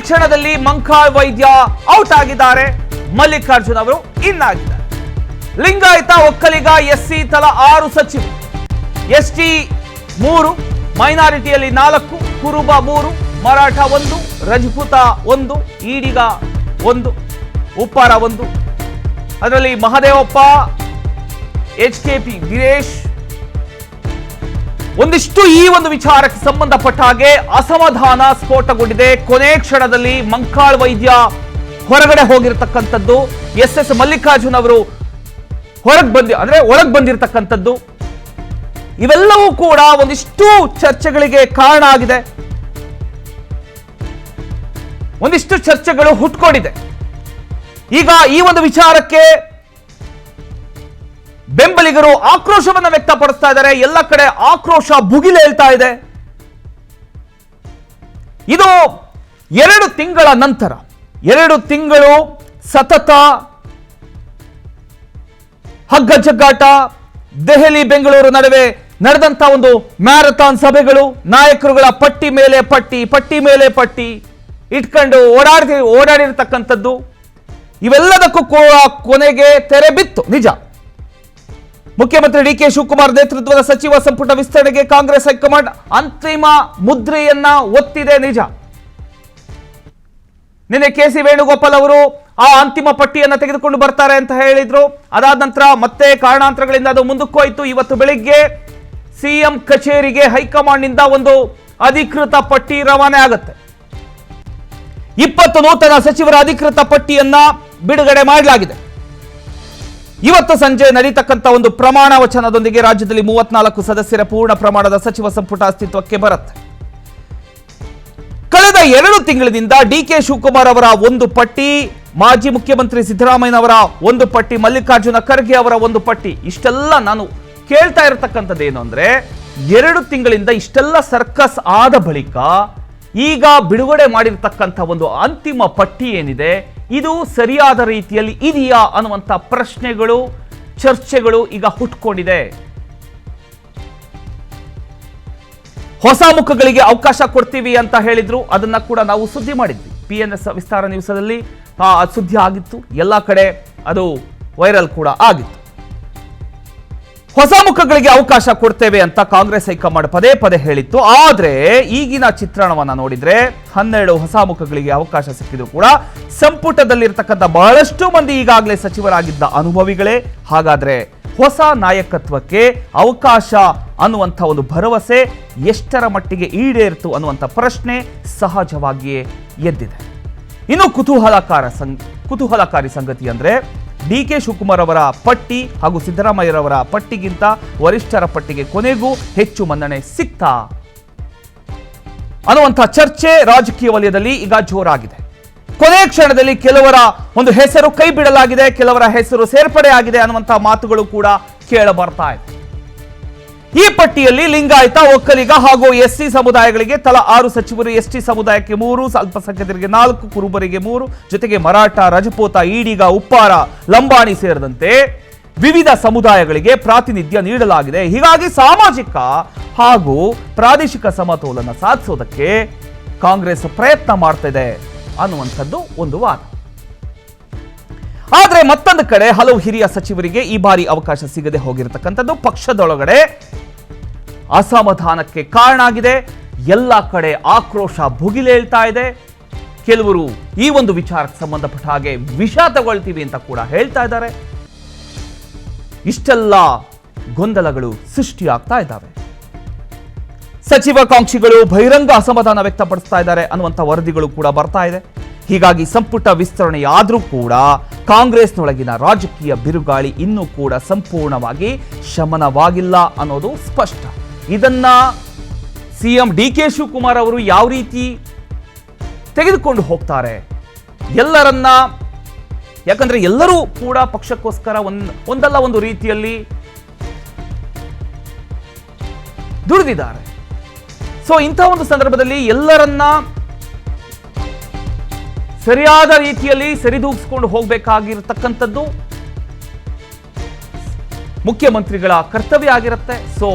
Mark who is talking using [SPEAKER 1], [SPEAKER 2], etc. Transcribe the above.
[SPEAKER 1] ಕ್ಷಣದಲ್ಲಿ ಮಂಕಾಳ್ ವೈದ್ಯ ಔಟ್ ಆಗಿದ್ದಾರೆ. ಮಲ್ಲಿಕಾರ್ಜುನ್ ಅವರು ಇನ್ ಆಗಿದ್ದಾರೆ. ಲಿಂಗಾಯತ ಒಕ್ಕಲಿಗ ಎಸ್ಸಿ ತಲಾ 6 ಸಚಿವರು, ಎಸ್ಟಿ 3, ಮೈನಾರಿಟಿಯಲ್ಲಿ 4, ಕುರುಬ 3, ಮರಾಠ 1, ರಜಪೂತ 1, ಈಡಿಗ 1, ಉಪ್ಪಾರ 1. ಅದರಲ್ಲಿ ಮಹದೇವಪ್ಪ, HKP ಗಿರೀಶ್ ಒಂದಿಷ್ಟು ಈ ಒಂದು ವಿಚಾರಕ್ಕೆ ಸಂಬಂಧಪಟ್ಟ ಹಾಗೆ ಅಸಮಾಧಾನ ಸ್ಫೋಟಗೊಂಡಿದೆ. ಕೊನೆ ಕ್ಷಣದಲ್ಲಿ ಮಂಕಾಳ್ ವೈದ್ಯ ಹೊರಗಡೆ ಹೋಗಿರತಕ್ಕಂಥದ್ದು, SS ಮಲ್ಲಿಕಾರ್ಜುನ್ ಅವರು ಒಳಗ್ ಬಂದಿರತಕ್ಕಂಥದ್ದು, ಇವೆಲ್ಲವೂ ಕೂಡ ಒಂದಿಷ್ಟು ಚರ್ಚೆಗಳಿಗೆ ಕಾರಣ ಆಗಿದೆ. ಒಂದಿಷ್ಟು ಚರ್ಚೆಗಳು ಹುಟ್ಕೊಂಡಿದೆ. ಈಗ ಈ ಒಂದು ವಿಚಾರಕ್ಕೆ ಬೆಂಬಲಿಗರು ಆಕ್ರೋಶವನ್ನು ವ್ಯಕ್ತಪಡಿಸ್ತಾ ಇದ್ದಾರೆ. ಎಲ್ಲ ಕಡೆ ಆಕ್ರೋಶ ಭುಗಿಲೇಳ್ತಾ ಇದೆ. ಇದು 2 ತಿಂಗಳ ನಂತರ, 2 ತಿಂಗಳು ಸತತ ಹಗ್ಗ ಜಗ್ಗಾಟ, ದೆಹಲಿ ಬೆಂಗಳೂರು ನಡುವೆ ನಡೆದಂತ ಒಂದು ಮ್ಯಾರಥಾನ್ ಸಭೆಗಳು, ನಾಯಕರುಗಳ ಪಟ್ಟಿ ಮೇಲೆ ಪಟ್ಟಿ ಇಟ್ಕೊಂಡು ಓಡಾಡಿರ್ತಕ್ಕಂಥದ್ದು, ಇವೆಲ್ಲದಕ್ಕೂ ಕೂಡ ಕೊನೆಗೆ ತೆರೆ ಬಿತ್ತು. ನಿಜ, ಮುಖ್ಯಮಂತ್ರಿ DK ಶಿವಕುಮಾರ್ ನೇತೃತ್ವದ ಸಚಿವ ಸಂಪುಟ ವಿಸ್ತರಣೆಗೆ ಕಾಂಗ್ರೆಸ್ ಹೈಕಮಾಂಡ್ ಅಂತಿಮ ಮುದ್ರೆಯನ್ನ ಒತ್ತಿದೆ. ನಿಜ, ನಿನ್ನೆ KC ವೇಣುಗೋಪಾಲ್ ಅವರು ಆ ಅಂತಿಮ ಪಟ್ಟಿಯನ್ನ ತೆಗೆದುಕೊಂಡು ಬರ್ತಾರೆ ಅಂತ ಹೇಳಿದ್ರು. ಅದಾದ ನಂತರ ಮತ್ತೆ ಕಾರಣಾಂತರಗಳಿಂದ ಅದು ಮುಂದಕ್ಕೆ ಹೋಯಿತು. ಇವತ್ತು ಬೆಳಿಗ್ಗೆ CM ಕಚೇರಿಗೆ ಹೈಕಮಾಂಡ್ ನಿಂದ ಒಂದು ಅಧಿಕೃತ ಪಟ್ಟಿ ರವಾನೆ ಆಗುತ್ತೆ. 20 ನೂತನ ಸಚಿವರ ಅಧಿಕೃತ ಪಟ್ಟಿಯನ್ನ ಬಿಡುಗಡೆ ಮಾಡಲಾಗಿದೆ. ಇವತ್ತು ಸಂಜೆ ನಡೀತಕ್ಕಂಥ ಒಂದು ಪ್ರಮಾಣ ವಚನದೊಂದಿಗೆ ರಾಜ್ಯದಲ್ಲಿ 34 ಸದಸ್ಯರ ಪೂರ್ಣ ಪ್ರಮಾಣದ ಸಚಿವ ಸಂಪುಟ ಅಸ್ತಿತ್ವಕ್ಕೆ ಬರುತ್ತೆ. ಕಳೆದ 2 ತಿಂಗಳಿನಿಂದ DK ಶಿವಕುಮಾರ್ ಅವರ ಒಂದು ಪಟ್ಟಿ, ಮಾಜಿ ಮುಖ್ಯಮಂತ್ರಿ ಸಿದ್ದರಾಮಯ್ಯನವರ ಒಂದು ಪಟ್ಟಿ, ಮಲ್ಲಿಕಾರ್ಜುನ ಖರ್ಗೆ ಅವರ ಒಂದು ಪಟ್ಟಿ, ಇಷ್ಟೆಲ್ಲ ನಾನು ಕೇಳ್ತಾ ಇರತಕ್ಕಂಥದ್ದು ಏನು ಅಂದ್ರೆ, 2 ತಿಂಗಳಿಂದ ಇಷ್ಟೆಲ್ಲ ಸರ್ಕಸ್ ಆದ ಬಳಿಕ ಈಗ ಬಿಡುಗಡೆ ಮಾಡಿರ್ತಕ್ಕಂಥ ಒಂದು ಅಂತಿಮ ಪಟ್ಟಿ ಏನಿದೆ, ಇದು ಸರಿಯಾದ ರೀತಿಯಲ್ಲಿ ಇದೆಯಾ ಅನ್ನುವಂಥ ಪ್ರಶ್ನೆಗಳು, ಚರ್ಚೆಗಳು ಈಗ ಹುಟ್ಕೊಂಡಿದೆ. ಹೊಸ ಮುಖಗಳಿಗೆ ಅವಕಾಶ ಕೊಡ್ತೀವಿ ಅಂತ ಹೇಳಿದ್ರು. ಅದನ್ನ ಕೂಡ ನಾವು ಸುದ್ದಿ ಮಾಡಿದ್ವಿ. PNS ವಿಸ್ತಾರ ನ್ಯೂಸಲ್ಲಿ ಸುದ್ದಿ ಆಗಿತ್ತು. ಎಲ್ಲ ಕಡೆ ಅದು ವೈರಲ್ ಕೂಡ ಆಗಿತ್ತು. ಹೊಸ ಮುಖಗಳಿಗೆ ಅವಕಾಶ ಕೊಡ್ತೇವೆ ಅಂತ ಕಾಂಗ್ರೆಸ್ ಹೈಕಮಾಂಡ್ ಪದೇ ಹೇಳಿತ್ತು. ಆದ್ರೆ ಈಗಿನ ಚಿತ್ರಣವನ್ನ ನೋಡಿದ್ರೆ 12 ಹೊಸ ಮುಖಗಳಿಗೆ ಅವಕಾಶ ಸಿಕ್ಕಿದ್ರು ಕೂಡ ಸಂಪುಟದಲ್ಲಿರ್ತಕ್ಕಂಥ ಬಹಳಷ್ಟು ಮಂದಿ ಈಗಾಗಲೇ ಸಚಿವರಾಗಿದ್ದ ಅನುಭವಿಗಳೇ. ಹಾಗಾದ್ರೆ ಹೊಸ ನಾಯಕತ್ವಕ್ಕೆ ಅವಕಾಶ ಅನ್ನುವಂಥ ಒಂದು ಭರವಸೆ ಎಷ್ಟರ ಮಟ್ಟಿಗೆ ಈಡೇರಿತು ಅನ್ನುವಂಥ ಪ್ರಶ್ನೆ ಸಹಜವಾಗಿಯೇ ಎದ್ದಿದೆ. ಇನ್ನು ಕುತೂಹಲಕಾರಿ ಸಂಗತಿ ಅಂದ್ರೆ, DK ಶಿವಕುಮಾರ್ ಅವರ ಪಟ್ಟಿ ಹಾಗೂ ಸಿದ್ದರಾಮಯ್ಯರವರ ಪಟ್ಟಿಗಿಂತ ವರಿಷ್ಠರ ಪಟ್ಟಿಗೆ ಕೊನೆಗೂ ಹೆಚ್ಚು ಮನ್ನಣೆ ಸಿಕ್ತಾ ಅನ್ನುವಂಥ ಚರ್ಚೆ ರಾಜಕೀಯ ವಲಯದಲ್ಲಿ ಈಗ ಜೋರಾಗಿದೆ. ಕೊನೆ ಕ್ಷಣದಲ್ಲಿ ಕೆಲವರ ಒಂದು ಹೆಸರು ಕೈ ಬಿಡಲಾಗಿದೆ, ಕೆಲವರ ಹೆಸರು ಸೇರ್ಪಡೆ ಆಗಿದೆ ಅನ್ನುವಂಥ ಮಾತುಗಳು ಕೂಡ ಕೇಳ ಬರ್ತಾ ಇದೆ. ಈ ಪಟ್ಟಿಯಲ್ಲಿ ಲಿಂಗಾಯತ, ಒಕ್ಕಲಿಗ ಹಾಗೂ SC ಸಮುದಾಯಗಳಿಗೆ ತಲಾ 6 ಸಚಿವರು, ST ಸಮುದಾಯಕ್ಕೆ 3, ಅಲ್ಪಸಂಖ್ಯಾತರಿಗೆ 4, ಕುರುಬರಿಗೆ 3, ಜೊತೆಗೆ ಮರಾಠ, ರಜಪೂತ, ಈಡಿಗ, ಉಪ್ಪಾರ, ಲಂಬಾಣಿ ಸೇರಿದಂತೆ ವಿವಿಧ ಸಮುದಾಯಗಳಿಗೆ ಪ್ರಾತಿನಿಧ್ಯ ನೀಡಲಾಗಿದೆ. ಹೀಗಾಗಿ ಸಾಮಾಜಿಕ ಹಾಗೂ ಪ್ರಾದೇಶಿಕ ಸಮತೋಲನ ಸಾಧಿಸೋದಕ್ಕೆ ಕಾಂಗ್ರೆಸ್ ಪ್ರಯತ್ನ ಮಾಡ್ತಿದೆ ಅನ್ನುವಂಥದ್ದು ಒಂದು ವಾದ. ಆದ್ರೆ ಮತ್ತೊಂದು ಕಡೆ ಹಲವು ಹಿರಿಯ ಸಚಿವರಿಗೆ ಈ ಬಾರಿ ಅವಕಾಶ ಸಿಗದೆ ಹೋಗಿರತಕ್ಕಂಥದ್ದು ಪಕ್ಷದೊಳಗಡೆ ಅಸಮಾಧಾನಕ್ಕೆ ಕಾರಣ ಆಗಿದೆ. ಎಲ್ಲ ಕಡೆ ಆಕ್ರೋಶ ಭುಗಿಲೇಳ್ತಾ ಇದೆ. ಕೆಲವರು ಈ ಒಂದು ವಿಚಾರಕ್ಕೆ ಸಂಬಂಧಪಟ್ಟ ಹಾಗೆ ವಿಷ ತಗೊಳ್ತೀವಿ ಅಂತ ಕೂಡ ಹೇಳ್ತಾ ಇದ್ದಾರೆ. ಇಷ್ಟೆಲ್ಲ ಗೊಂದಲಗಳು ಸೃಷ್ಟಿಯಾಗ್ತಾ ಇದ್ದಾವೆ. ಸಚಿವಾಕಾಂಕ್ಷಿಗಳು ಬಹಿರಂಗ ಅಸಮಾಧಾನ ವ್ಯಕ್ತಪಡಿಸ್ತಾ ಇದ್ದಾರೆ ಅನ್ನುವಂಥ ವರದಿಗಳು ಕೂಡ ಬರ್ತಾ ಇದೆ. ಹೀಗಾಗಿ ಸಂಪುಟ ವಿಸ್ತರಣೆಯಾದರೂ ಕೂಡ ಕಾಂಗ್ರೆಸ್ನೊಳಗಿನ ರಾಜಕೀಯ ಬಿರುಗಾಳಿ ಇನ್ನೂ ಕೂಡ ಸಂಪೂರ್ಣವಾಗಿ ಶಮನವಾಗಿಲ್ಲ ಅನ್ನೋದು ಸ್ಪಷ್ಟ. ಇದನ್ನ CM DK ಶಿವಕುಮಾರ್ ಅವರು ಯಾವ ರೀತಿ ತೆಗೆದುಕೊಂಡು ಹೋಗ್ತಾರೆ ಎಲ್ಲರನ್ನ, ಯಾಕಂದ್ರೆ ಎಲ್ಲರೂ ಕೂಡ ಪಕ್ಷಕ್ಕೋಸ್ಕರ ಒಂದಲ್ಲ ಒಂದು ರೀತಿಯಲ್ಲಿ ದುಡಿದಿದ್ದಾರೆ. ಸೊ ಇಂಥ ಒಂದು ಸಂದರ್ಭದಲ್ಲಿ ಎಲ್ಲರನ್ನ ಸರಿಯಾದ ರೀತಿಯಲ್ಲಿ ಸರಿದೂಗಿಸಿಕೊಂಡು ಹೋಗಬೇಕಾಗಿರತಕ್ಕಂಥದ್ದು ಮುಖ್ಯಮಂತ್ರಿಗಳ ಕರ್ತವ್ಯ ಆಗಿರುತ್ತೆ. ಸೊ